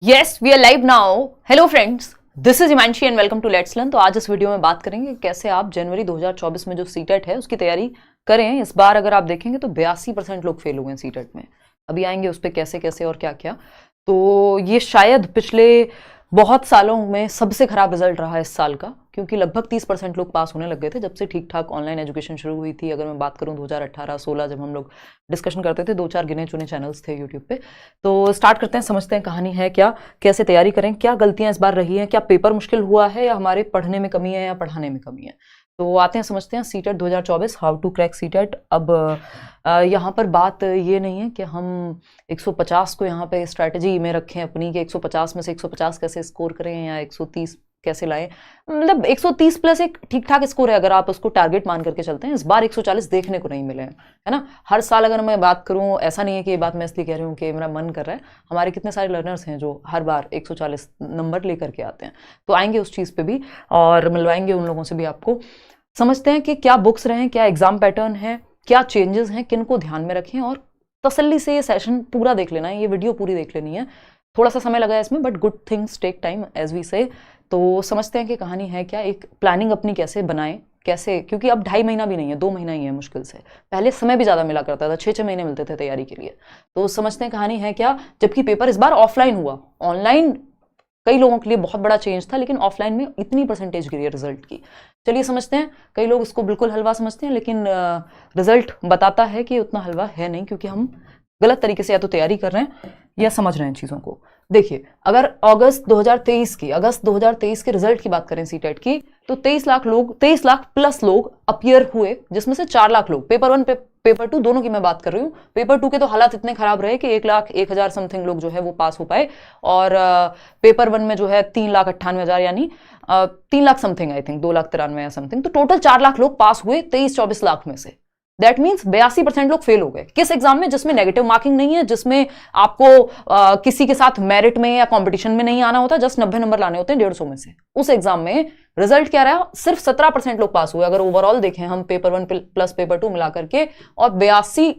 Yes we are live now. Hello friends, this is Himanshi and welcome to let's learn. तो आज इस video में बात करेंगे कैसे आप जनवरी 2024 में जो सीटेट है उसकी तैयारी करें। इस बार अगर आप देखेंगे तो 82% लोग फेल हुए हैं सीटेट में। अभी आएंगे उस पर कैसे कैसे और क्या क्या। तो ये शायद पिछले बहुत सालों में सबसे खराब रिजल्ट रहा है इस साल का, क्योंकि लगभग 30% लोग पास होने लग गए थे जब से ठीक ठाक ऑनलाइन एजुकेशन शुरू हुई थी। अगर मैं बात करूं 2018-16 जब हम लोग डिस्कशन करते थे, 2-4 गिने चुने चैनल्स थे यूट्यूब पे। तो स्टार्ट करते हैं, समझते हैं कहानी है क्या, कैसे तैयारी करें, क्या गलतियां इस बार रही हैं, क्या पेपर मुश्किल हुआ है या हमारे पढ़ने में कमी है या पढ़ाने में कमी है। तो आते हैं समझते हैं CTET 2024, how to crack CTET. अब यहाँ पर बात ये नहीं है कि हम 150 को यहाँ पे स्ट्रैटेजी में रखें अपनी कि 150 में से 150 कैसे स्कोर करें या 130 कैसे लाएं। मतलब 130 प्लस एक ठीक ठाक स्कोर है अगर आप उसको टारगेट मान करके चलते हैं। इस बार 140 देखने को नहीं मिले हैं, है ना। हर साल अगर मैं बात करूं, ऐसा नहीं है कि ये बात मैं इसलिए कह रही हूँ कि मेरा मन कर रहा है, हमारे कितने सारे लर्नर्स हैं जो हर बार 140 नंबर लेकर के आते हैं। तो आएंगे उस चीज़ पे भी और मिलवाएंगे उन लोगों से भी आपको। समझते हैं कि क्या बुक्स रहे, क्या एग्जाम पैटर्न है, क्या चेंजेस हैं, किन को ध्यान में रखें। और तसल्ली से ये सेशन पूरा देख लेना है, ये वीडियो पूरी देख लेनी है। थोड़ा सा समय लगा है इसमें, but good things take time as we say. तो समझते हैं कि कहानी है क्या, एक प्लानिंग अपनी कैसे बनाएं, कैसे, क्योंकि अब 2.5 महीना भी नहीं है, 2 महीना ही है मुश्किल से। पहले समय भी ज़्यादा मिला करता था, 6-6 महीने मिलते थे तैयारी के लिए। तो समझते हैं कहानी है क्या, जबकि पेपर इस बार ऑफलाइन हुआ। ऑनलाइन कई लोगों के लिए बहुत बड़ा चेंज था, लेकिन ऑफलाइन में इतनी परसेंटेज गिरी है रिजल्ट की। चलिए समझते हैं। कई लोग इसको बिल्कुल हलवा समझते हैं, लेकिन रिजल्ट बताता है कि उतना हलवा है नहीं, क्योंकि हम गलत तरीके से या तो तैयारी कर रहे हैं या समझ रहे हैं चीज़ों को। देखिए, अगर अगस्त 2023 के रिजल्ट की बात करें सीटेट की, तो 23 लाख प्लस लोग अपीयर हुए, जिसमें से 4 लाख लोग पेपर 1 पेपर 2 दोनों की मैं बात कर रही हूँ। पेपर 2 के तो हालात इतने खराब रहे कि 1,01,000 समथिंग लोग जो है वो पास हो पाए, और पेपर 1 में जो है 3,98,000 यानी 3 lakh something, I think 2,93,000 something. तो टोटल 4 लाख लोग पास हुए 23-24 लाख में से। दैट मीन्स 82% लोग फेल हो गए। किस एग्जाम में? जिसमें नेगेटिव मार्किंग नहीं है, जिसमें आपको किसी के साथ मेरिट में या कंपटीशन में नहीं आना होता, जस्ट 90 नंबर लाने होते हैं 150 में से। उस एग्जाम में रिजल्ट क्या रहा? सिर्फ 17% लोग पास हुए। अगर ओवरऑल देखें हम पेपर 1 प्लस पेपर 2 मिला करके, और 82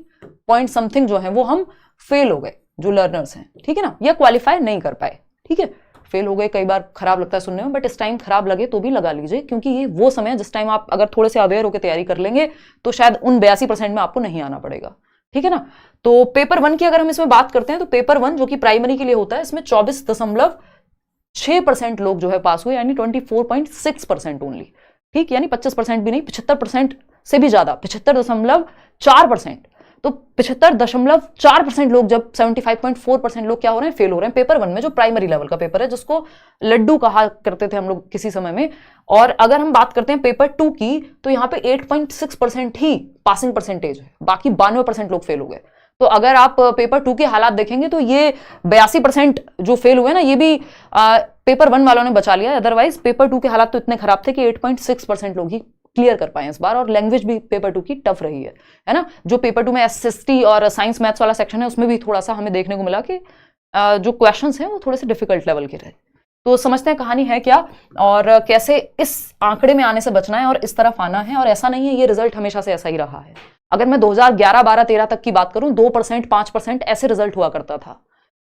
पॉइंट समथिंग जो है वो हम फेल हो गए, जो लर्नर्स हैं, ठीक है ना, या क्वालिफाई नहीं कर पाए, ठीक है, फेल हो गए। कई बार खराब लगता है सुनने में, बट इस टाइम खराब लगे तो भी लगा लीजिए, क्योंकि ये वो समय है जिस टाइम आप अगर थोड़े से अवेयर होकर तैयारी कर लेंगे तो शायद उन 82% में आपको नहीं आना पड़ेगा, ठीक है ना। तो पेपर 1 की अगर हम इसमें बात करते हैं, तो पेपर 1 जो कि प्राइमरी के लिए होता है, इसमें 24.6% लोग जो है पास हुए, यानी 24.6% ओनली, ठीक, यानी 25% भी नहीं, 75% से भी ज्यादा, 75.4%। तो 75.4% लोग, जब 75.4% लोग क्या हो रहे हैं, फेल हो रहे हैं पेपर 1 में, जो प्राइमरी लेवल का पेपर है, जिसको लड्डू कहा करते थे हम लोग किसी समय में। और अगर हम बात करते हैं पेपर 2 की, तो यहाँ पे 8.6% ही पासिंग परसेंटेज है, बाकी 92% लोग फेल हो गए। तो अगर आप पेपर 2 के हालात देखेंगे तो ये 82% जो फेल हुए ना, ये भी पेपर 1 वालों ने बचा लिया। अदरवाइज पेपर 2 के हालात तो इतने खराब थे कि 8.6% लोग ही क्लियर कर पाए इस बार। और लैंग्वेज भी पेपर 2 की टफ रही है ना। जो पेपर 2 में एसएसटी और साइंस मैथ्स वाला सेक्शन है, उसमें भी थोड़ा सा हमें देखने को मिला कि जो क्वेश्चंस हैं वो थोड़े से डिफिकल्ट लेवल के रहे। तो समझते हैं कहानी है क्या और कैसे इस आंकड़े में आने से बचना है और इस तरफ आना है। और ऐसा नहीं है ये रिजल्ट हमेशा से ऐसा ही रहा है। अगर मैं 2011, 12, 13 तक की बात करूं, 2%, 5% ऐसे रिजल्ट हुआ करता था।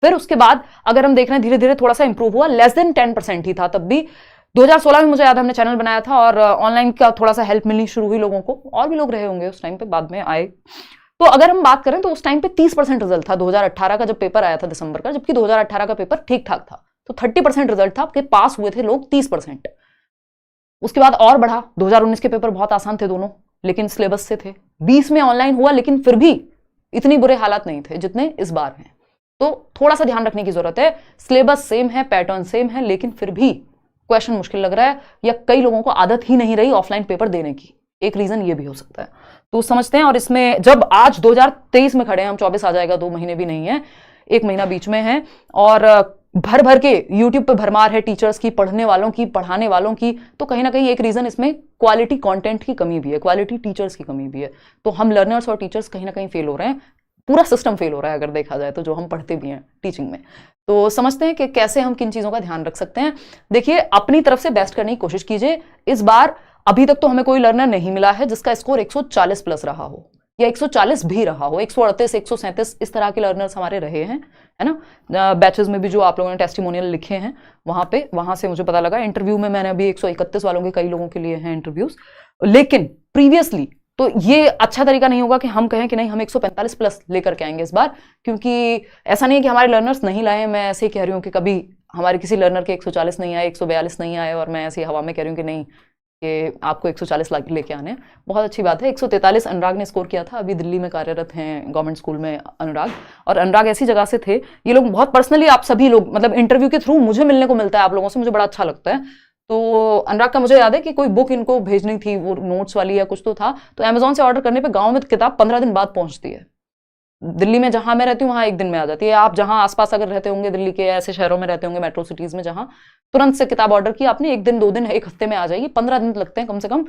फिर उसके बाद अगर हम देख रहे हैं, धीरे धीरे थोड़ा सा इंप्रूव हुआ, लेस देन 10% ही था तब भी। 2016 में मुझे याद है हमने चैनल बनाया था और ऑनलाइन का थोड़ा सा हेल्प मिलनी शुरू हुई लोगों को, और भी लोग रहे होंगे उस टाइम पे, बाद में आए। तो अगर हम बात करें तो उस टाइम पे 30% रिजल्ट था 2018 का, जब पेपर आया था दिसंबर का, जबकि 2018 का पेपर ठीक ठाक था। तो 30% रिजल्ट था, आपके पास हुए थे लोग 30%। उसके बाद और बढ़ा, 2019 के पेपर बहुत आसान थे दोनों, लेकिन सिलेबस से थे। 20 में ऑनलाइन हुआ, लेकिन फिर भी इतनी बुरे हालात नहीं थे जितने इस बार हैं। तो थोड़ा सा ध्यान रखने की जरूरत है। सिलेबस सेम है, पैटर्न सेम है, लेकिन फिर भी क्वेश्चन मुश्किल लग रहा है, या कई लोगों को आदत ही नहीं रही ऑफलाइन पेपर देने की। एक रीजन ये भी हो सकता है। तो समझते हैं। और इसमें जब आज 2023 में खड़े हैं हम, 24 आ जाएगा, 2 महीने भी नहीं है, 1 महीना बीच में है, और भर भर के यूट्यूब पे भरमार है टीचर्स की, पढ़ने वालों की, पढ़ाने वालों की। तो कहीं ना कहीं एक रीजन इसमें क्वालिटी कंटेंट की कमी भी है, क्वालिटी टीचर्स की कमी भी है। तो हम लर्नर्स और टीचर्स कहीं ना कहीं फेल हो रहे हैं, पूरा सिस्टम फेल हो रहा है अगर देखा जाए तो, जो हम पढ़ते भी हैं टीचिंग में। तो समझते हैं कि कैसे हम किन चीज़ों का ध्यान रख सकते हैं। देखिए, अपनी तरफ से बेस्ट करने की कोशिश कीजिए। इस बार अभी तक तो हमें कोई लर्नर नहीं मिला है जिसका स्कोर 140 प्लस रहा हो। या 140 भी रहा हो, 138, 137 इस तरह के लर्नर्स हमारे रहे हैं, है ना। बैचेस में भी जो आप लोगों ने टेस्टिमोनियल लिखे हैं वहां से मुझे पता लगा। इंटरव्यू में मैंने अभी 131 वालों के कई लोगों के लिए हैं इंटरव्यूज, लेकिन प्रीवियसली तो ये अच्छा तरीका नहीं होगा कि हम कहें कि नहीं हम 145 प्लस लेकर के आएंगे इस बार, क्योंकि ऐसा नहीं है कि हमारे लर्नर्स नहीं लाए। मैं ऐसे ही कह रही हूँ कि कभी हमारे किसी लर्नर के 140 नहीं आए, 142 नहीं आए, और मैं ऐसी हवा में कह रही हूँ कि नहीं कि आपको 140 लेके आने। बहुत अच्छी बात है। 143 अनुराग ने स्कोर किया था, अभी दिल्ली में कार्यरत हैं गवर्नमेंट स्कूल में अनुराग। और अनुराग ऐसी जगह से थे, ये लोग बहुत पर्सनली, आप सभी लोग मतलब इंटरव्यू के थ्रू मुझे मिलने को मिलता है आप लोगों से, मुझे बड़ा अच्छा लगता है। तो अनुराग का मुझे याद है कि कोई बुक इनको भेजनी थी, वो नोट्स वाली या कुछ तो था, तो अमेजोन से ऑर्डर करने पे गांव में किताब 15 दिन बाद पहुंचती है। दिल्ली में जहां मैं रहती हूँ वहां 1 दिन में आ जाती है। आप जहां आसपास अगर रहते होंगे दिल्ली के ऐसे शहरों में रहते होंगे, मेट्रो सिटीज में, जहां तुरंत से किताब ऑर्डर की आपने, 1 दिन 2 दिन 1 हफ्ते में आ जाएगी। 15 दिन लगते हैं कम से कम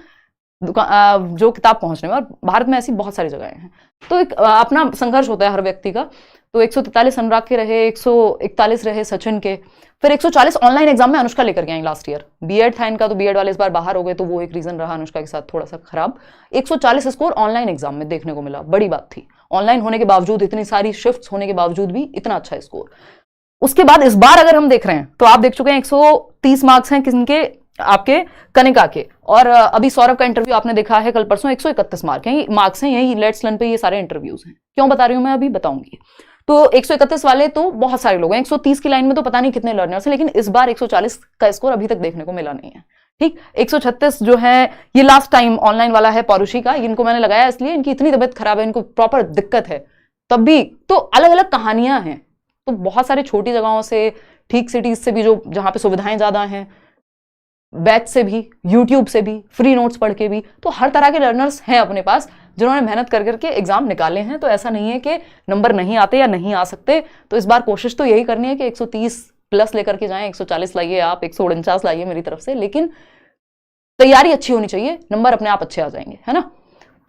जो किताब पहुंचने में, और भारत में ऐसी बहुत सारी जगहें हैं। तो एक अपना संघर्ष होता है हर व्यक्ति का। तो 143 अनुराग के रहे, 141 रहे सचिन के, फिर 140 ऑनलाइन एग्जाम में अनुष्का लेकर के आई लास्ट ईयर। बीएड था इनका, तो बीएड वाले इस बार बाहर हो गए, तो वो एक रीजन रहा अनुष्का के साथ थोड़ा सा खराब। 140 स्कोर ऑनलाइन एग्जाम में देखने को मिला, बड़ी बात थी। ऑनलाइन होने के बावजूद, इतनी सारी शिफ्ट्स होने के बावजूद भी इतना अच्छा स्कोर। उसके बाद इस बार अगर हम देख रहे हैं तो आप देख चुके हैं 130 मार्क्स हैं किनके, आपके कनिका के। और अभी सौरभ का इंटरव्यू आपने देखा है कल परसों, 131 मार्क्स हैं, यही लेट्स लर्न पे ये सारे इंटरव्यूज हैं। क्यों बता रही हूं मैं, अभी बताऊंगी। तो 131 वाले तो बहुत सारे लोग हैं, 130 की लाइन में तो पता नहीं कितने लर्नर्स हैं, लेकिन इस बार 140 का स्कोर अभी तक देखने को मिला नहीं है। ठीक, 136 जो है ये लास्ट टाइम ऑनलाइन वाला है पौरुषी का। इनको मैंने लगाया इसलिए, इनकी इतनी तबियत खराब है, इनको प्रॉपर दिक्कत है, तब भी तो अलग अलग कहानियां हैं। तो बहुत सारे छोटी जगहों से, ठीक सिटीज से भी, जो जहां पे सुविधाएं ज्यादा हैं, बैच से भी, यूट्यूब से भी, फ्री नोट्स पढ़ के भी, तो हर तरह के लर्नर्स हैं अपने पास जिन्होंने मेहनत कर करके एग्जाम निकाले हैं। तो ऐसा नहीं है कि नंबर नहीं आते या नहीं आ सकते। तो इस बार कोशिश तो यही करनी है कि 130 प्लस लेकर के जाएं। 140 लाइए आप, 149 लाइए मेरी तरफ से, लेकिन तैयारी अच्छी होनी चाहिए, नंबर अपने आप अच्छे आ जाएंगे, है ना।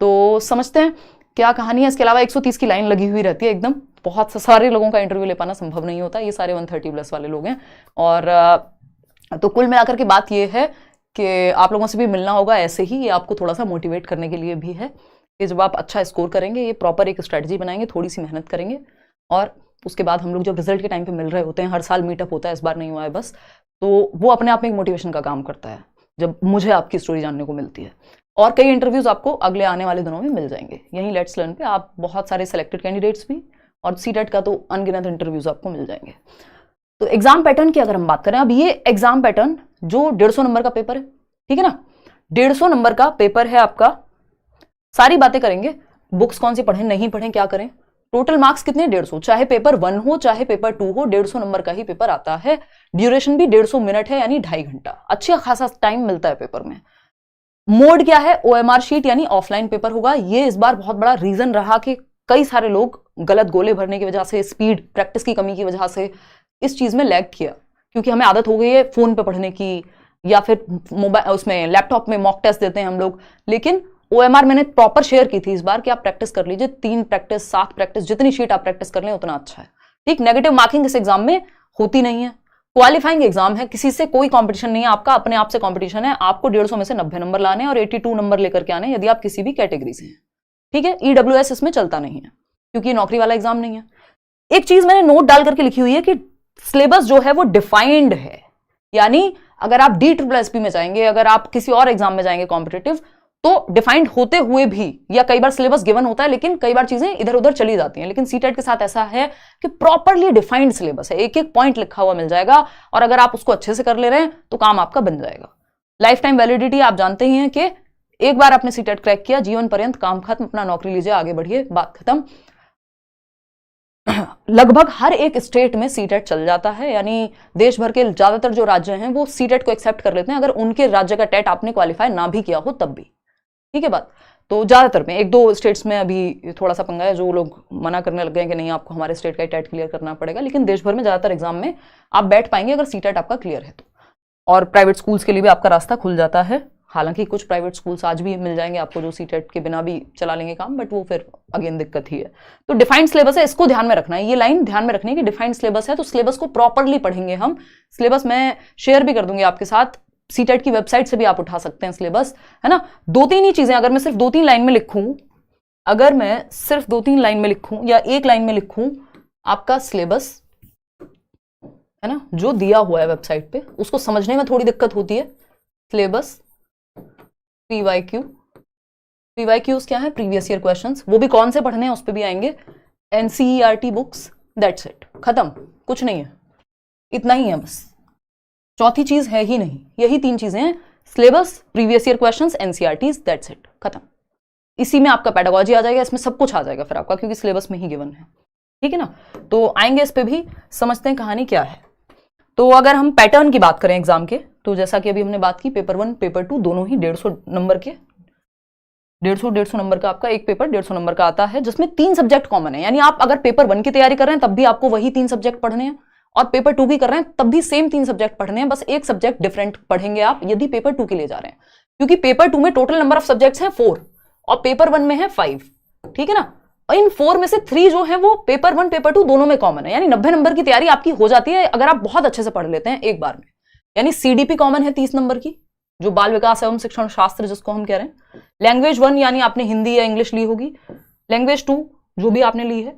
तो समझते हैं क्या कहानी है। इसके अलावा 130 की लाइन लगी हुई रहती है एकदम, बहुत सारे लोगों का इंटरव्यू ले पाना संभव नहीं होता। ये सारे 130 प्लस वाले लोग हैं। और तो कुल मिलाकर के बात ये है कि आप लोगों से भी मिलना होगा ऐसे ही, ये आपको थोड़ा सा मोटिवेट करने के लिए भी है कि जब आप अच्छा स्कोर करेंगे, ये प्रॉपर एक स्ट्रेटजी बनाएंगे, थोड़ी सी मेहनत करेंगे, और उसके बाद हम लोग जब रिजल्ट के टाइम पे मिल रहे होते हैं, हर साल मीटअप होता है, इस बार नहीं हुआ है बस, तो वो अपने आप में एक मोटिवेशन का काम करता है जब मुझे आपकी स्टोरी जानने को मिलती है। और कई इंटरव्यूज आपको अगले आने वाले दिनों में मिल जाएंगे यहीं लेट्स लर्न पे। आप बहुत सारे सिलेक्टेड कैंडिडेट्स भी, और सीटेट का तो अनगिनत इंटरव्यूज आपको मिल जाएंगे। तो एग्जाम पैटर्न की अगर हम बात करें, अब ये एग्जाम पैटर्न जो 150 नंबर का पेपर है, ठीक है ना, 150 नंबर का पेपर है आपका। सारी बातें करेंगे, बुक्स कौन सी पढ़ें, नहीं पढ़ें, क्या करें। टोटल मार्क्स कितने, 150, चाहे पेपर 1 हो चाहे पेपर 2 हो, 150 नंबर का ही पेपर आता है। ड्यूरेशन भी 150 मिनट है, यानी 2.5 घंटा, अच्छा खासा टाइम मिलता है पेपर में। मोड क्या है, OMR शीट यानी ऑफलाइन पेपर होगा। ये इस बार बहुत बड़ा रीजन रहा कि कई सारे लोग गलत गोले भरने की वजह से, स्पीड, प्रैक्टिस की कमी की वजह से इस चीज में लैग किया, क्योंकि हमें आदत हो गई है फोन पे पढ़ने की, या फिर मोबाइल उसमें लैपटॉप में मॉक टेस्ट देते हैं हम लोग। लेकिन OMR मैंने प्रॉपर शेयर की थी इस बार कि आप प्रैक्टिस कर लीजिए, 3 प्रैक्टिस, 7 प्रैक्टिस, जितनी शीट आप प्रैक्टिस कर लें उतना अच्छा है। ठीक, नेगेटिव मार्किंग इस एग्जाम में होती नहीं है। क्वालिफाइंग एग्जाम है, किसी से कोई कंपटीशन नहीं है, आपका अपने आप से कंपटीशन है। आपको 150 में से 90 नंबर लाने और 82 नंबर लेकर के आने, यदि आप किसी भी कैटेगरी से हैं। ठीक है, EWS इसमें चलता नहीं है, क्योंकि ये नौकरी वाला एग्जाम नहीं है। एक चीज मैंने नोट डाल करके लिखी हुई है कि सिलेबस जो है वो डिफाइंड है, यानी अगर आप DSSB में जाएंगे, अगर आप किसी और एग्जाम में जाएंगे कॉम्पिटिटिव, तो डिफाइंड होते हुए भी, या कई बार सिलेबस गिवन होता है लेकिन कई बार चीजें इधर उधर चली जाती हैं। लेकिन सीटेट के साथ ऐसा है कि प्रॉपरली डिफाइंड सिलेबस है, एक एक पॉइंट लिखा हुआ मिल जाएगा, और अगर आप उसको अच्छे से कर ले रहे हैं तो काम आपका बन जाएगा। लाइफ टाइम वैलिडिटी आप जानते ही हैं कि एक बार आपने सीटेट क्रैक किया, जीवन पर्यंत, काम खत्म, अपना नौकरी लीजिए, आगे बढ़िए, बात खत्म। लगभग हर एक स्टेट में सीटेट चल जाता है, यानी देश भर के ज्यादातर जो राज्य हैं वो सीटेट को एक्सेप्ट कर लेते हैं, अगर उनके राज्य का टेट आपने क्वालिफाई ना भी किया हो तब भी। ठीक है बात। तो ज्यादातर में, 1-2 स्टेट्स में अभी थोड़ा सा पंगा है, जो लोग मना करने लग गए कि नहीं आपको हमारे स्टेट का टेट क्लियर करना पड़ेगा, लेकिन देश भर में ज्यादातर एग्जाम में आप बैठ पाएंगे अगर सीटेट आपका क्लियर है तो। और प्राइवेट स्कूल्स के लिए भी आपका रास्ता खुल जाता है। हालांकि कुछ प्राइवेट स्कूल्स आज भी मिल जाएंगे आपको जो सीटेट के बिना भी चला लेंगे काम, बट वो फिर अगेन दिक्कत ही है। तो डिफाइंड सिलेबस है, इसको ध्यान में रखना है, ये लाइन ध्यान में रखनी है कि डिफाइंड सिलेबस है, तो सिलेबस को प्रॉपरली पढ़ेंगे हम। सिलेबस मैं शेयर भी कर दूंगी आपके साथ, सीटेट की वेबसाइट से भी आप उठा सकते हैं सिलेबस, है ना। 2-3 ही चीजें, अगर मैं सिर्फ 2-3 लाइन में लिखूं अगर मैं सिर्फ 2-3 लाइन में लिखूं या एक लाइन में लिखूं आपका सिलेबस है ना जो दिया हुआ है वेबसाइट पे, उसको समझने में थोड़ी दिक्कत होती है। सिलेबस पीवाईक्यू, पीवाईक्यूज क्या है? प्रीवियस ईयर क्वेश्चंस, वो भी कौन से पढ़ने हैं उस पर भी आएंगे। एनसीईआरटी बुक्स, दैट्स इट, खत्म, कुछ नहीं है, इतना ही है बस, चौथी चीज है ही नहीं, यही 3 चीजें हैं, syllabus, previous year questions, NCERTs, that's it, खत्म। इसी में आपका पेडागोजी आ जाएगा, इसमें सब कुछ आ जाएगा फिर आपका, क्योंकि सिलेबस में ही गिवन है, ठीक है ना। तो आएंगे इस पे भी, समझते हैं कहानी क्या है। तो अगर हम पैटर्न की बात करें एग्जाम के, तो जैसा कि अभी हमने बात की, पेपर 1 पेपर 2 दोनों ही 150 नंबर के, 150 नंबर का आपका एक पेपर 150 नंबर का आता है, जिसमें 3 सब्जेक्ट कॉमन है। यानी आप अगर पेपर 1 की तैयारी कर रहे हैं तब भी आपको वही 3 सब्जेक्ट पढ़ने हैं, और पेपर 2 की कर रहे हैं तब भी सेम 3 सब्जेक्ट पढ़ने हैं, बस एक सब्जेक्ट डिफरेंट पढ़ेंगे आप यदि पेपर 2 के लिए जा रहे हैं, क्योंकि पेपर 2 में टोटल नंबर ऑफ सब्जेक्ट्स हैं 4 और पेपर 1 में है 5, ठीक है ना। इन 4 में से 3 जो है वो पेपर 1 पेपर 2 दोनों में कॉमन है, यानी 90 नंबर की तैयारी आपकी हो जाती है अगर आप बहुत अच्छे से पढ़ लेते हैं एक बार में। यानी सीडीपी कॉमन है 30 नंबर की, जो बाल विकास एवं शिक्षण शास्त्र जिसको हम कह रहे हैं। लैंग्वेज 1 यानी आपने हिंदी या इंग्लिश ली होगी, लैंग्वेज 2 जो भी आपने ली है,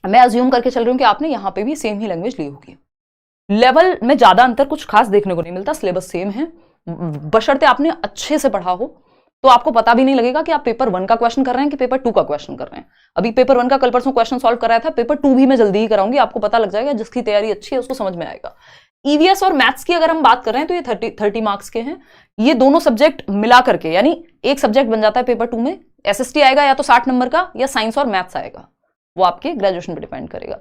मैं अज्यूम करके चल रही हूं कि आपने यहां पे भी सेम ही लैंग्वेज ली होगी। लेवल में ज्यादा अंतर कुछ खास देखने को नहीं मिलता, सिलेबस सेम है, बशर्ते आपने अच्छे से पढ़ा हो तो आपको पता भी नहीं लगेगा कि आप पेपर 1 का क्वेश्चन कर रहे हैं कि पेपर 2 का क्वेश्चन कर रहे हैं। अभी पेपर 1 का कल परसों क्वेश्चन सॉल्व कराया था, पेपर 2 भी मैं जल्दी ही कराऊंगी, आपको पता लग जाएगा, जिसकी तैयारी अच्छी है उसको समझ में आएगा। ईवीएस और मैथ्स की अगर हम बात कर रहे हैं तो ये 30 मार्क्स के हैं, ये दोनों सब्जेक्ट मिला करके, यानी एक सब्जेक्ट बन जाता है पेपर 2 में। एसएसटी आएगा या तो 60 नंबर का, या साइंस और मैथ्स आएगा, वो आपके ग्रेजुएशन पे डिपेंड करेगा।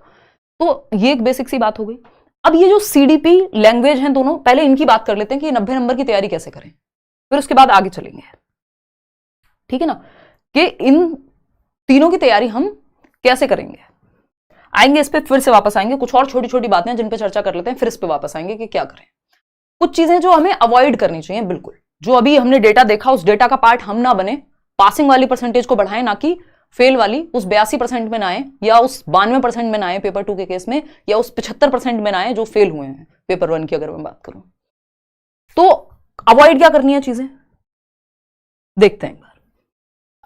तो ये एक बेसिक सी बात हो गई। अब ये जो सीडीपी लैंग्वेज हैं दोनों, पहले इनकी बात कर लेते हैं कि 90 नंबर की तैयारी कैसे करें, फिर उसके बाद आगे चलेंगे, ठीक है ना, कि इन तीनों की तैयारी हम कैसे करेंगे। आएंगे इस पे, फिर से वापस आएंगे, कुछ और छोटी छोटी बातें जिन पे चर्चा कर लेते हैं, फिर इस पे वापस आएंगे कि क्या करें। कुछ चीजें जो हमें अवॉइड करनी चाहिए, बिल्कुल, जो अभी हमने डेटा देखा उस डेटा का पार्ट हम ना बने, पासिंग वाली परसेंटेज को बढ़ाएं, ना कि फेल वाली उस 82% में ना आए, या उस 92% में ना आए पेपर 2 के केस में, या उस 75% में ना आए जो फेल हुए हैं पेपर 1 की अगर मैं बात करूं। तो अवॉइड क्या करनी है चीजें, देखते हैं।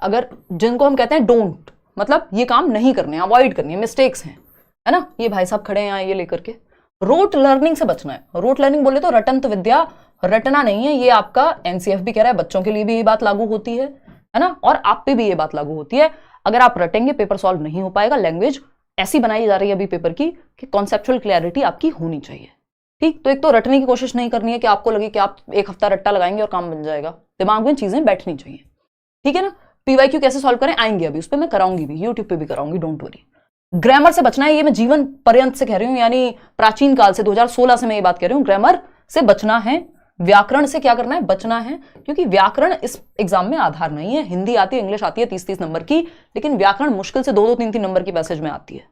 अगर जिनको हम कहते हैं डोंट, मतलब ये काम नहीं करने, अवॉइड करनी है, मिस्टेक्स हैं, है ना, ये भाई साहब खड़े हैं यहाँ ये लेकर के। रोट लर्निंग से बचना है। रोट लर्निंग बोले तो रटंत विद्या, रटना नहीं है, ये आपका एनसीएफ भी कह रहा है, बच्चों के लिए भी ये बात लागू होती है ना, और आप पे भी ये बात लागू होती है। अगर आप रटेंगे पेपर सॉल्व नहीं हो पाएगा। लैंग्वेज ऐसी बनाई जा रही है अभी पेपर की कि कॉन्सेप्चुअल क्लैरिटी आपकी होनी चाहिए, ठीक। तो एक तो रटने की कोशिश नहीं करनी है कि आपको लगे कि आप एक हफ्ता रट्टा लगाएंगे और काम बन जाएगा, दिमाग में चीजें बैठनी चाहिए, ठीक है ना। पीवाईक्यू कैसे सॉल्व करें आएंगे अभी, उस पर मैं कराऊंगी भी, यूट्यूब पे भी कराऊंगी, डोंट वरी। ग्रामर से बचना है, ये मैं जीवन पर्यंत से कह रही हूं, यानी प्राचीन काल से, 2016 से मैं ये बात कह रही हूं, ग्रामर से बचना है। व्याकरण से क्या करना है, बचना है, क्योंकि व्याकरण इस एग्जाम में आधार नहीं है। हिंदी आती है, इंग्लिश आती है 30-30 नंबर की, लेकिन व्याकरण मुश्किल से 2-2, 3-3 नंबर की पैसेज में आती है।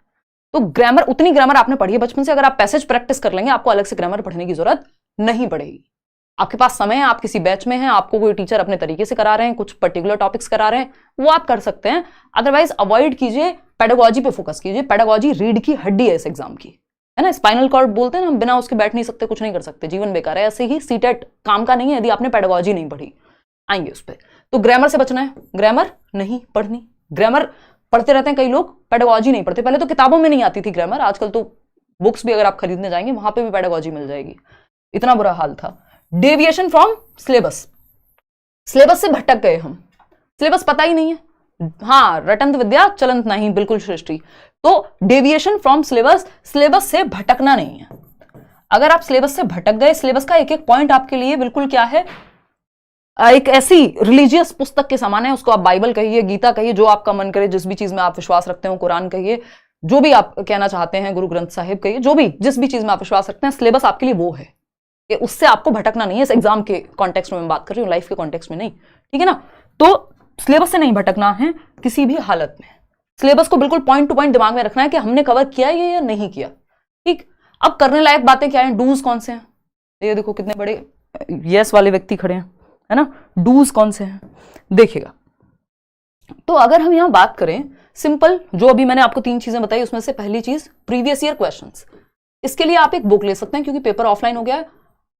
तो ग्रामर, उतनी ग्रामर आपने पढ़ी है बचपन से, अगर आप पैसेज प्रैक्टिस कर लेंगे आपको अलग से ग्रामर पढ़ने की जरूरत नहीं पड़ेगी। आपके पास समय है, आप किसी बैच में हैं, आपको कोई टीचर अपने तरीके से करा रहे हैं, कुछ पर्टिकुलर टॉपिक्स करा रहे हैं, वो आप कर सकते हैं। अदरवाइज अवॉइड कीजिए, पेडागोजी पे फोकस कीजिए। पेडागोजी रीढ़ की हड्डी है इस एग्जाम की, है ना। स्पाइनल कॉर्ड बोलते हैं ना, बिना उसके बैठ नहीं सकते, कुछ नहीं कर सकते, जीवन बेकार है। ऐसे ही सीटेट काम का नहीं है यदि आपने पेडागोजी नहीं पढ़ी। आएंगे उस पर। तो ग्रामर से बचना है, ग्रामर नहीं पढ़नी। ग्रामर पढ़ते रहते हैं कई लोग, पेडागोजी नहीं पढ़ते। पहले तो किताबों में नहीं आती थी ग्रामर, आजकल तो बुक्स भी अगर आप खरीदने जाएंगे वहां पे भी पेडागोजी मिल जाएगी, इतना बुरा हाल था। डेविएशन फ्रॉम सिलेबस, सिलेबस से भटक गए हम, सिलेबस पता ही नहीं है। हाँ, रटंत विद्या चलंत नहीं, बिल्कुल सृष्टि। तो डेविएशन फ्रॉम सिलेबस, सिलेबस से भटकना नहीं है। अगर आप सिलेबस से भटक गए, सिलेबस का एक एक पॉइंट आपके लिए बिल्कुल क्या है, एक ऐसी रिलीजियस पुस्तक के समान है। उसको आप बाइबल कहिए, गीता कहिए, जो आपका मन करे, जिस भी चीज में आप विश्वास रखते हो, कुरान कहिए, जो भी आप कहना चाहते हैं, गुरु ग्रंथ साहिब कहिए, जो भी जिस भी चीज में आप विश्वास रखते हैं, सिलेबस आपके लिए वो है कि उससे आपको भटकना नहीं है। इस एग्जाम के कॉन्टेक्स्ट में मैं बात कर रही हूँ, लाइफ के कॉन्टेक्स्ट में नहीं, ठीक है ना। तो सिलेबस से नहीं भटकना है किसी भी हालत में। सिलेबस को बिल्कुल पॉइंट टू पॉइंट दिमाग में रखना है कि हमने कवर किया ये या नहीं किया, ठीक। अब करने लायक बातें क्या हैं, डूज कौन से हैं, ये देखो कितने बड़े यस वाले व्यक्ति खड़े हैं, है ना। डूज कौन से हैं देखिएगा। तो अगर हम यहां बात करें सिंपल, जो अभी मैंने आपको 3 चीजें बताई, उसमें से पहली चीज प्रीवियस ईयर क्वेश्चंस। इसके लिए आप एक बुक ले सकते हैं, क्योंकि पेपर ऑफलाइन हो गया है।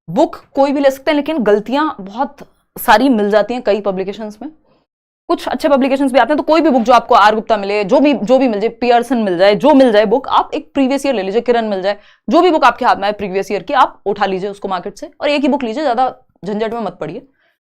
बुक कोई भी ले सकते हैं, लेकिन गलतियां बहुत सारी मिल जाती हैं कई पब्लिकेशंस में। कुछ अच्छे पब्लिकेशंस भी आते हैं, तो कोई भी बुक जो आपको आर गुप्ता मिले, जो भी मिल जाए, पियर्सन मिल जाए, जो मिल जाए बुक, आप एक प्रीवियस ईयर ले लीजिए, किरण मिल जाए, जो भी बुक आपके हाथ में है प्रीवियस ईयर की, आप उठा लीजिए उसको मार्केट से और एक ही बुक लीजिए, ज्यादा झंझट में मत पड़िए,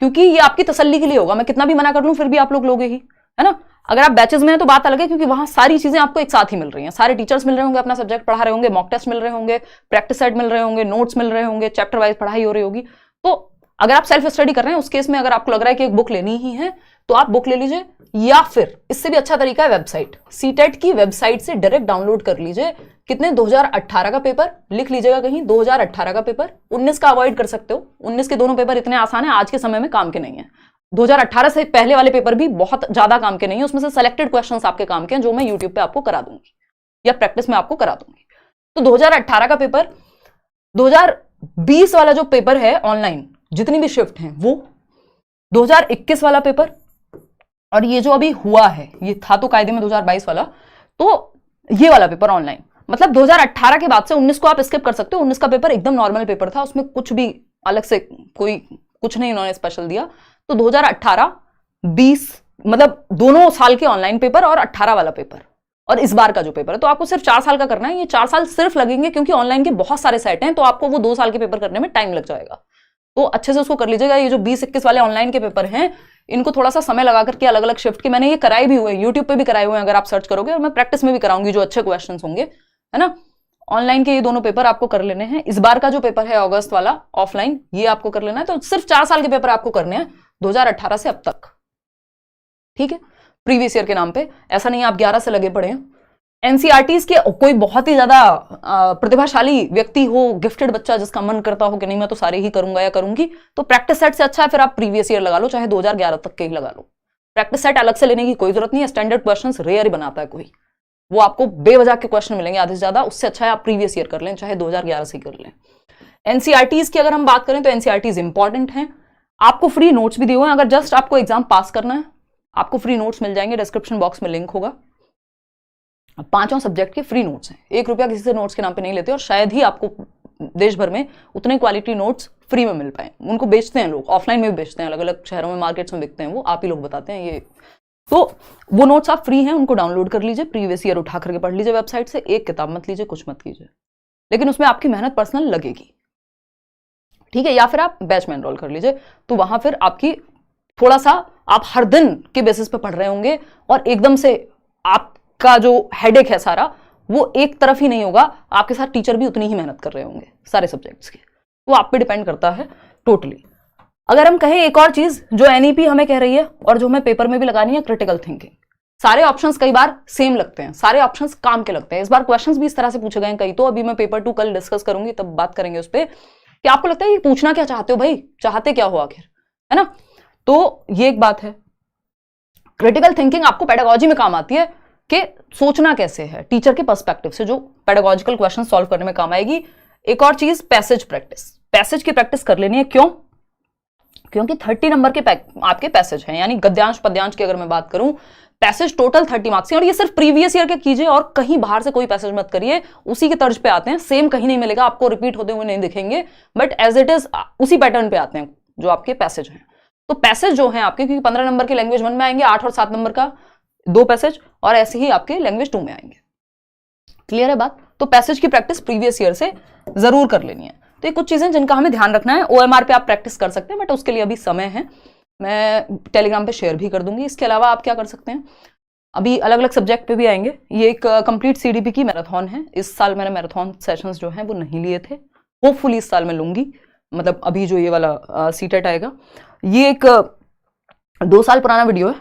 क्योंकि ये आपकी तसल्ली के लिए होगा। मैं कितना भी मना कर लूं फिर भी आप लोग लोगे ही, है ना। अगर आप बैचेस में हैं तो बात अलग है, क्योंकि वहां सारी चीजें आपको एक साथ ही मिल रही हैं, सारे टीचर्स मिल रहे होंगे, अपना सब्जेक्ट पढ़ा रहे होंगे, मॉक टेस्ट मिल रहे होंगे, प्रैक्टिस सेट मिल रहे होंगे, नोट्स मिल रहे होंगे, चैप्टर वाइज पढ़ाई हो रही होगी। तो अगर आप सेल्फ स्टडी कर रहे हैं उस केस में अगर आपको लग रहा है कि एक बुक लेनी ही है तो आप बुक ले लीजिए, या फिर इससे भी अच्छा तरीका है वेबसाइट, सीटेट की वेबसाइट से डायरेक्ट डाउनलोड कर लीजिए। कितने 2018 का पेपर लिख लीजिएगा कहीं, 2018 का पेपर, 19 का अवॉइड कर सकते हो, 19 के दोनों पेपर इतने आसान है, आज के समय में काम के नहीं है। 2018 से पहले वाले पेपर भी बहुत ज्यादा काम के नहीं है, उसमें से सिलेक्टेड क्वेश्चंस आपके काम के हैं जो मैं यूट्यूब पे आपको करा दूंगी या प्रैक्टिस में आपको करा दूंगी। तो 2018 का पेपर, 2020 वाला जो पेपर है ऑनलाइन जितनी भी शिफ्ट हैं वो, 2021 वाला पेपर, और ये जो अभी हुआ है ये था तो कायदे में 2022 वाला, तो ये वाला पेपर ऑनलाइन, मतलब 2018 के बाद से 19 को आप स्किप कर सकते हो। 19 का पेपर एकदम नॉर्मल पेपर था, उसमें कुछ भी अलग से कोई कुछ नहीं उन्होंने स्पेशल दिया। तो 2018, 20 मतलब दोनों साल के ऑनलाइन पेपर और 18 वाला पेपर और इस बार का जो पेपर है, तो आपको सिर्फ 4 साल का करना है। ये 4 साल सिर्फ लगेंगे क्योंकि ऑनलाइन के बहुत सारे सेट हैं, तो आपको वो 2 साल के पेपर करने में टाइम लग जाएगा। तो अच्छे से उसको कर लीजिएगा। ये जो 20-21 वाले ऑनलाइन के पेपर हैं इनको थोड़ा सा समय लगा करके अलग अलग शिफ्ट के, मैंने ये कराए भी हुए, यूट्यूब पे भी कराए हुए हैं, अगर आप सर्च करोगे, और मैं प्रैक्टिस में भी कराऊंगी जो अच्छे क्वेश्चन होंगे, है ना। ऑनलाइन के ये दोनों पेपर आपको कर लेने हैं। इस बार का जो पेपर है अगस्त वाला ऑफलाइन, ये आपको कर लेना है। तो सिर्फ 4 साल के पेपर आपको करने हैं 2018 से अब तक, ठीक है, प्रीवियस ईयर के नाम पे। ऐसा नहीं आप 11 से लगे पड़े हैं। एनसीईआरटीज के कोई बहुत ही ज्यादा प्रतिभाशाली व्यक्ति हो, गिफ्टेड बच्चा जिसका मन करता हो कि नहीं मैं तो सारे ही करूंगा या करूंगी, तो प्रैक्टिस सेट से अच्छा है फिर आप प्रीवियस ईयर लगा लो, चाहे 2011 तक के ही लगा लो। प्रैक्टिस सेट अलग से लेने की कोई जरूरत नहीं है, स्टैंडर्ड क्वेश्चंस रेयर ही बनाता है कोई, वो आपको बेवजह के क्वेश्चन मिलेंगे आधे से ज्यादा। उससे अच्छा है आप प्रीवियस ईयर कर लें, चाहे 2011 से कर लें। एनसीईआरटीज की अगर हम बात करें तो एनसीईआरटीज इंपॉर्टेंट हैं, आपको फ्री नोट्स भी दिए हुए हैं। अगर जस्ट आपको एग्जाम पास करना है आपको फ्री नोट्स मिल जाएंगे, डिस्क्रिप्शन बॉक्स में लिंक होगा। 5 सब्जेक्ट के फ्री नोट्स हैं, 1 रुपया किसी से नोट्स के नाम पे नहीं लेते, और शायद ही आपको देश भर में उतने क्वालिटी नोट्स फ्री में मिल पाए। उनको बेचते हैं लोग, ऑफलाइन में भी बेचते हैं, अलग अलग शहरों में मार्केट्स में बिकते हैं, वो आप ही लोग बताते हैं ये। तो वो नोट्स आप फ्री हैं, उनको डाउनलोड कर लीजिए, प्रीवियस ईयर उठा करके पढ़ लीजिए वेबसाइट से। एक किताब मत लीजिए, कुछ मत कीजिए, लेकिन उसमें आपकी मेहनत पर्सनल लगेगी, ठीक है। या फिर आप बैच में एनरोल कर लीजिए, तो वहां फिर आपकी थोड़ा सा आप हर दिन के बेसिस पे पढ़ रहे होंगे, और एकदम से आपका जो हेडेक है सारा वो एक तरफ ही नहीं होगा, आपके साथ टीचर भी उतनी ही मेहनत कर रहे होंगे सारे सब्जेक्ट्स की। वो आप पे डिपेंड करता है टोटली। अगर हम कहें एक और चीज जो एनईपी हमें कह रही है और जो हमें पेपर में भी लगानी है, क्रिटिकल थिंकिंग। सारे ऑप्शंस कई बार सेम लगते हैं, सारे ऑप्शंस काम के लगते हैं। इस बार क्वेश्चंस भी इस तरह से पूछे गए हैं कई, तो अभी मैं पेपर 2 कल डिस्कस करूंगी, तब बात करेंगे उस पर कि आपको लगता है ये पूछना क्या चाहते हो भाई, चाहते क्या हो आखिर, है ना। तो ये एक बात है। क्रिटिकल थिंकिंग आपको पेडागोजी में काम आती है कि सोचना कैसे है टीचर के पर्सपेक्टिव से, जो पेडागोजिकल क्वेश्चन सॉल्व करने में काम आएगी। एक और चीज पैसेज प्रैक्टिस, पैसेज की प्रैक्टिस कर लेनी है। क्यों? क्योंकि 30 नंबर के आपके पैसेज हैं, यानी गद्यांश पद्यांश की अगर मैं बात करूं, पैसेज टोटल 30 मार्क्स हैं, और ये सिर्फ प्रीवियस ईयर के कीजिए और कहीं बाहर से कोई पैसेज मत करिए, उसी के तर्ज पे आते हैं, सेम कहीं नहीं मिलेगा आपको, रिपीट होते हुए नहीं दिखेंगे, बट एज इट इज उसी पैटर्न पे आते हैं जो आपके पैसेज हैं। तो पैसेज जो हैं आपके, क्योंकि 15 नंबर के लैंग्वेज 1 में आएंगे, 8 और 7 नंबर का 2 पैसेज, और ऐसे ही आपके लैंग्वेज 2 में आएंगे। क्लियर है बात? तो पैसेज की प्रैक्टिस प्रीवियस ईयर से जरूर कर लेनी है। तो ये कुछ चीजें जिनका हमें ध्यान रखना है। ओएमआर पे आप प्रैक्टिस कर सकते हैं, बट उसके लिए अभी समय है, मैं टेलीग्राम पे शेयर भी कर दूंगी। इसके अलावा आप क्या कर सकते हैं, अभी अलग अलग सब्जेक्ट पे भी आएंगे। ये एक कंप्लीट सीडीपी की मैराथन है। इस साल मैंने मैराथन सेशंस जो हैं वो नहीं लिए थे, होपफुली इस साल मैं लूंगी, मतलब अभी जो ये वाला सीटेट आएगा। ये एक 2 साल पुराना वीडियो है,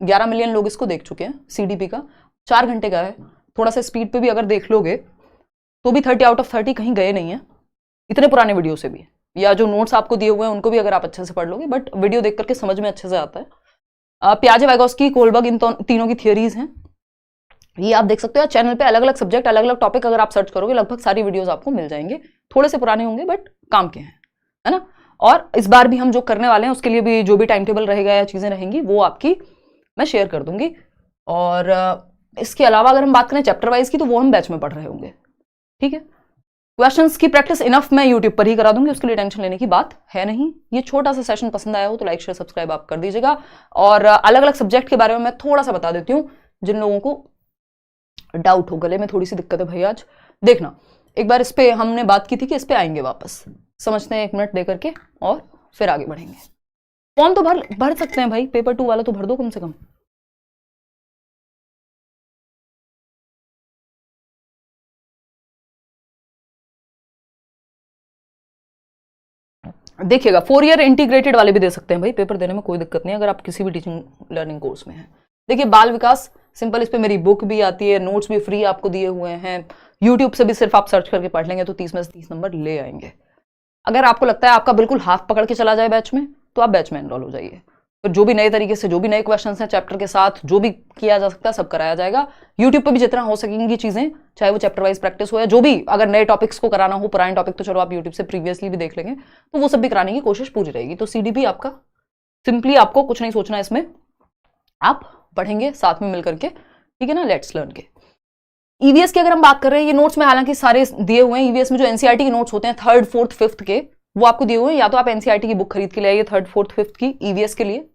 11 मिलियन लोग इसको देख चुके हैं। सीडीपी का 4 घंटे का है, थोड़ा सा स्पीड पे भी अगर देख लोगे तो भी 30 आउट ऑफ 30 कहीं गए नहीं है, इतने पुराने वीडियो से भी। या जो नोट्स आपको दिए हुए हैं उनको भी अगर आप अच्छे से पढ़ लोगे, बट वीडियो देख करके समझ में अच्छे से आता है। पियाजे, वाइगोस्की, कोलबर्ग, इन तीनों की थियरीज हैं, ये आप देख सकते हो। चैनल पे अलग अलग सब्जेक्ट, अलग अलग टॉपिक अगर आप सर्च करोगे लगभग सारी वीडियोस आपको मिल जाएंगे। थोड़े से पुराने होंगे बट काम के हैं, है ना। और इस बार भी हम जो करने वाले हैं उसके लिए भी जो भी टाइम टेबल रहेगा या चीजें रहेंगी वो आपकी मैं शेयर कर दूंगी। और इसके अलावा अगर हम बात करें चैप्टर वाइज की, तो वो हम बैच में पढ़ रहे होंगे, ठीक है। क्वेश्चंस की प्रैक्टिस इनफ मैं यूट्यूब पर ही करा दूंगी, उसके लिए टेंशन लेने की बात है नहीं। ये छोटा सा सेशन पसंद आया हो तो लाइक शेयर सब्सक्राइब आप कर दीजिएगा। और अलग अलग सब्जेक्ट के बारे में मैं थोड़ा सा बता देती हूँ जिन लोगों को डाउट हो। गले में थोड़ी सी दिक्कत है भाई आज, देखना एक बार इस पे हमने बात की थी कि इस पे आएंगे वापस, समझते हैं 1 मिनट दे करके और फिर आगे बढ़ेंगे। फॉर्म तो भर सकते हैं भाई, पेपर 2 वाला तो भर दो कम से कम। देखिएगा 4 ईयर इंटीग्रेटेड वाले भी दे सकते हैं भाई, पेपर देने में कोई दिक्कत नहीं अगर आप किसी भी टीचिंग लर्निंग कोर्स में हैं। देखिए बाल विकास सिंपल, इस पे मेरी बुक भी आती है, नोट्स भी फ्री आपको दिए हुए हैं। यूट्यूब से भी सिर्फ आप सर्च करके पढ़ लेंगे तो 30 में से 30 नंबर ले आएंगे। अगर आपको लगता है आपका बिल्कुल हाथ पकड़ के चला जाए बैच में, तो आप बैच में एनरोल हो जाइए। तो जो भी नए तरीके से, जो भी नए क्वेश्चन हैं चैप्टर के साथ, जो भी किया जा सकता है सब कराया जाएगा। यूट्यूब पे भी जितना हो सकेंगी चीजें, चाहे वो चैप्टर वाइज प्रैक्टिस हो या जो भी, अगर नए टॉपिक्स को कराना हो, पुराने टॉपिक तो चलो आप यूट्यूब से प्रीवियसली भी देख लेंगे, तो वो सब भी कराने की कोशिश पूरी रहेगी। तो सीडीपी आपका सिंपली, आपको कुछ नहीं सोचना इसमें, आप पढ़ेंगे साथ में मिलकर के, ठीक है ना। लेट्स लर्न के ईवीएस की अगर हम बात कर रहे हैं, ये नोट्स में हालांकि सारे दिए हुए हैं। ईवीएस में जो एनसीईआरटी के नोट्स होते हैं 3rd 4th 5th के, वो आपको दिए हुए हैं। या तो आप एनसीईआरटी की बुक खरीद के ले आइए 3rd 4th 5th की ईवीएस के लिए,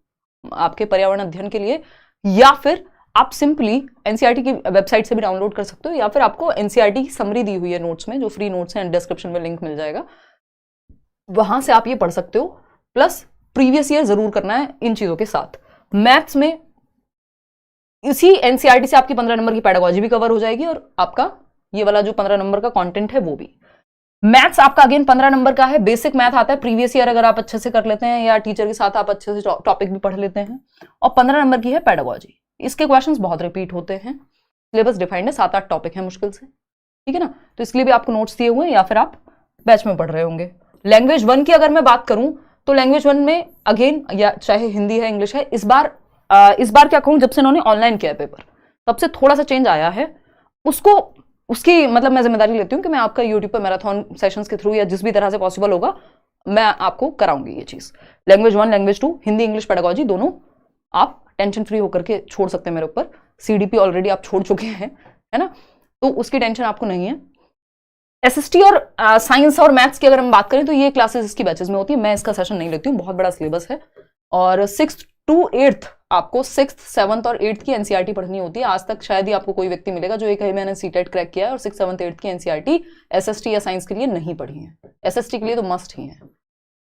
आपके पर्यावरण अध्ययन के लिए, या फिर आप सिंपली एनसीईआरटी की वेबसाइट से भी डाउनलोड कर सकते हो, या फिर आपको एनसीईआरटी की समरी दी हुई है नोट्स में, जो फ्री नोट्स हैं, डिस्क्रिप्शन में लिंक मिल जाएगा, वहां से आप ये पढ़ सकते हो। प्लस प्रीवियस ईयर जरूर करना है इन चीजों के साथ। मैथ्स में इसी एनसीईआरटी से आपकी 15 नंबर की पेडागोजी भी कवर हो जाएगी, और आपका ये वाला जो 15 नंबर का कंटेंट है वो भी। मैथ्स आपका अगेन 15 नंबर का है, बेसिक मैथ आता है प्रीवियस ईयर अगर आप अच्छे से कर लेते हैं, या टीचर के साथ आप अच्छे से टॉपिक भी पढ़ लेते हैं, और 15 नंबर की है पेडागोजी। इसके क्वेश्चंस बहुत रिपीट होते हैं, सिलेबस डिफाइंड है, 7-8 टॉपिक है मुश्किल से, ठीक है ना। तो इसके लिए भी आपको नोट्स दिए हुए हैं, या फिर आप बैच में पढ़ रहे होंगे। लैंग्वेज 1 की अगर मैं बात करूं तो लैंग्वेज 1 में अगेन, या चाहे हिंदी है इंग्लिश है, इस बार क्या कहूं, जब से इन्होंने ऑनलाइन किया है पेपर, तब से थोड़ा सा चेंज आया है। उसकी मतलब मैं जिम्मेदारी लेती हूँ कि मैं आपका यूट्यूब पर मैराथन सेशंस के थ्रू या जिस भी तरह से पॉसिबल होगा मैं आपको कराऊंगी ये चीज। Language 1 language 2 Hindi English pedagogy दोनों आप टेंशन फ्री होकर के छोड़ सकते हैं मेरे ऊपर। सीडीपी ऑलरेडी आप छोड़ चुके हैं, है ना, तो उसकी टेंशन आपको नहीं है। एसएसटी और साइंस और मैथ्स की अगर हम बात करें तो ये क्लासेस इसकी बैचेस में होती है, मैं इसका सेशन नहीं लेती हूँ, बहुत बड़ा सिलेबस है। और 6th to 8th आपको 6th 7th और 8th की एनसीईआरटी पढ़नी होती है। आज तक शायद ही आपको कोई व्यक्ति मिलेगा जो एक ही मैंने सीटेट क्रैक किया है और 6th 7th 8th की एनसीईआरटी एसएसटी या साइंस के लिए नहीं पढ़ी है। एसएसटी के लिए तो मस्ट ही है,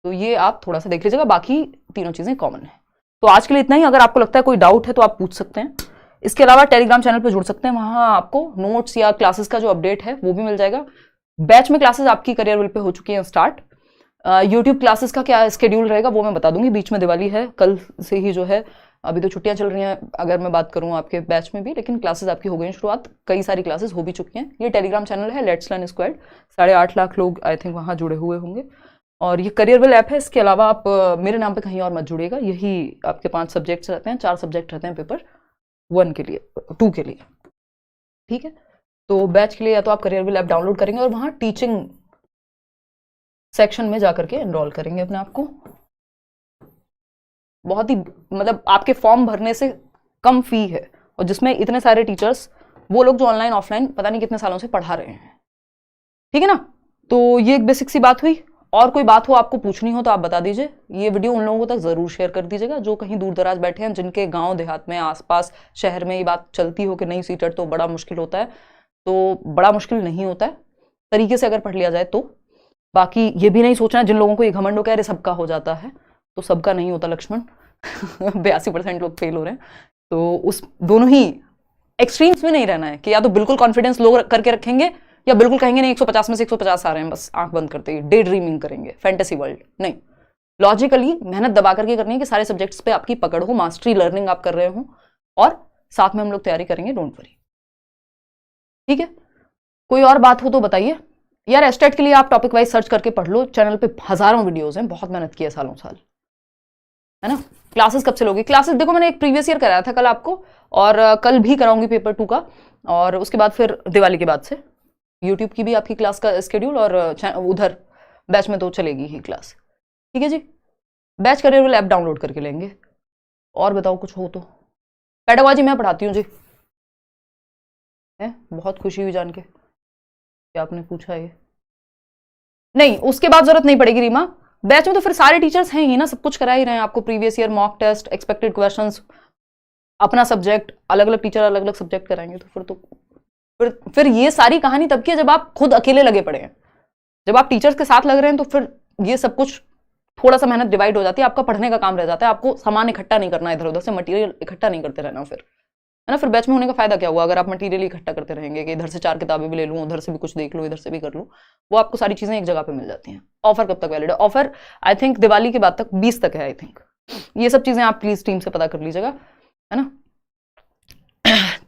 तो ये आप थोड़ा सा देख लीजिएगा, बाकी तीनों चीजें कॉमन है। तो आज के लिए इतना ही। अगर आपको लगता है कोई डाउट है तो आप पूछ सकते हैं। इसके अलावा टेलीग्राम चैनल पर जुड़ सकते हैं, वहां आपको नोट्स या क्लासेस का जो अपडेट है वो भी मिल जाएगा। बैच में क्लासेस आपकी करियर विल पे हो चुकी हैं स्टार्ट। यूट्यूब क्लासेस का क्या स्केड्यूल रहेगा वो मैं बता दूंगी। बीच में दिवाली है, कल से ही जो है, अभी तो छुट्टियां चल रही हैं अगर मैं बात करूं आपके बैच में भी, लेकिन क्लासेस आपकी हो गई शुरुआत, कई सारी क्लासेस हो भी चुकी हैं। ये टेलीग्राम चैनल है लेट्स लर्न स्क्वाड, 8.5 लाख लोग आई थिंक वहां जुड़े हुए होंगे। और ये करियर विल ऐप है। इसके अलावा आप मेरे नाम पे कहीं और मत जुड़िएगा, यही आपके 5 सब्जेक्ट्स रहते हैं, 4 सब्जेक्ट रहते हैं पेपर 1 के लिए, 2 के लिए, ठीक है। तो बैच के लिए या तो आप करियर विल ऐप डाउनलोड करेंगे और वहां टीचिंग सेक्शन में जाकर के एनरोल करेंगे अपने आप को। बहुत ही मतलब आपके फॉर्म भरने से कम फी है, और जिसमें इतने सारे टीचर्स, वो लोग जो ऑनलाइन ऑफलाइन पता नहीं कितने सालों से पढ़ा रहे हैं, ठीक है ना। तो ये एक बेसिक सी बात हुई। और कोई बात हो आपको पूछनी हो तो आप बता दीजिए। ये वीडियो उन लोगों तक जरूर शेयर कर दीजिएगा जो कहीं दूर दराज बैठे हैं, जिनके गांव देहात में, आसपास शहर में ये बात चलती हो कि नहीं सीटेट तो बड़ा मुश्किल होता है। तो बड़ा मुश्किल नहीं होता है, तरीके से अगर पढ़ लिया जाए तो। बाकी ये भी नहीं सोचना, जिन लोगों को ये घमंड हो कह रहे सबका हो जाता है, तो सबका नहीं होता लक्ष्मण। 82% लोग फेल हो रहे हैं। तो उस दोनों ही एक्सट्रीम्स में नहीं रहना है कि या तो बिल्कुल कॉन्फिडेंस लो करके रखेंगे, या बिल्कुल कहेंगे नहीं 150 में से 150 आ रहे हैं, बस आंख बंद करते ही डे ड्रीमिंग करेंगे, फैंटेसी वर्ल्ड नहीं। लॉजिकली मेहनत दबा करके करनी है कि सारे सब्जेक्ट्स पे आपकी पकड़ हो, मास्टरी लर्निंग आप कर रहे हो, और साथ में हम लोग तैयारी करेंगे, डोंट वरी, ठीक है। कोई और बात हो तो बताइए यार। एस्टेट के लिए आप टॉपिक वाइज सर्च करके पढ़ लो, चैनल पे हजारों वीडियोस हैं, बहुत मेहनत की है सालों साल, है ना। क्लासेस कब से लोगे? क्लासेस देखो मैंने एक प्रीवियस ईयर कराया था कल आपको, और कल भी कराऊंगी पेपर 2 का, और उसके बाद फिर दिवाली के बाद से यूट्यूब की भी आपकी क्लास का स्केड्यूल, और उधर बैच में तो चलेगी ही क्लास, ठीक है जी। Batch Careerwill app download करके लेंगे। और बताओ कुछ हो तो। पेडागोजी मैं पढ़ाती हूँ जी, है बहुत खुशी हुई जान के कि आपने पूछा ये। नहीं, उसके बाद जरूरत नहीं पड़ेगी रीमा। बैच में तो फिर सारे टीचर्स हैं ही ना, सब कुछ करा ही रहे हैं आपको, previous year mock test, expected questions, अपना सब्जेक्ट, अलग अलग टीचर अलग अलग सब्जेक्ट कराएंगे। तो फिर ये सारी कहानी तब की है जब आप खुद अकेले लगे पड़े हैं। जब आप टीचर्स के साथ लग रहे हैं तो फिर ये सब कुछ थोड़ा सा मेहनत डिवाइड हो जाती है, आपका पढ़ने का काम रह जाता है, आपको सामान इकट्ठा नहीं करना, इधर उधर से मटेरियल इकट्ठा नहीं करते रहना फिर, है ना। फिर बैच में होने का फायदा क्या हुआ अगर आप मटेरियल इकट्ठा करते रहेंगे कि इधर से 4 किताबें भी ले लूँ, उधर से भी कुछ देख लूँ, इधर से भी कर लूँ, वो आपको सारी चीजें एक जगह पे मिल जाती हैं। ऑफर कब तक वैलिड है? ऑफर आई थिंक दिवाली के बाद तक, 20 तक है आई थिंक। ये सब चीजें आप प्लीज टीम से पता कर लीजिएगा, है ना।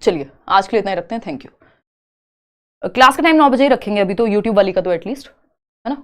चलिए आज के लिए इतना ही रखते हैं, थैंक यू। क्लास का टाइम 9 बजे ही रखेंगे अभी तो, यूट्यूब वाली का तो एटलीस्ट, है ना।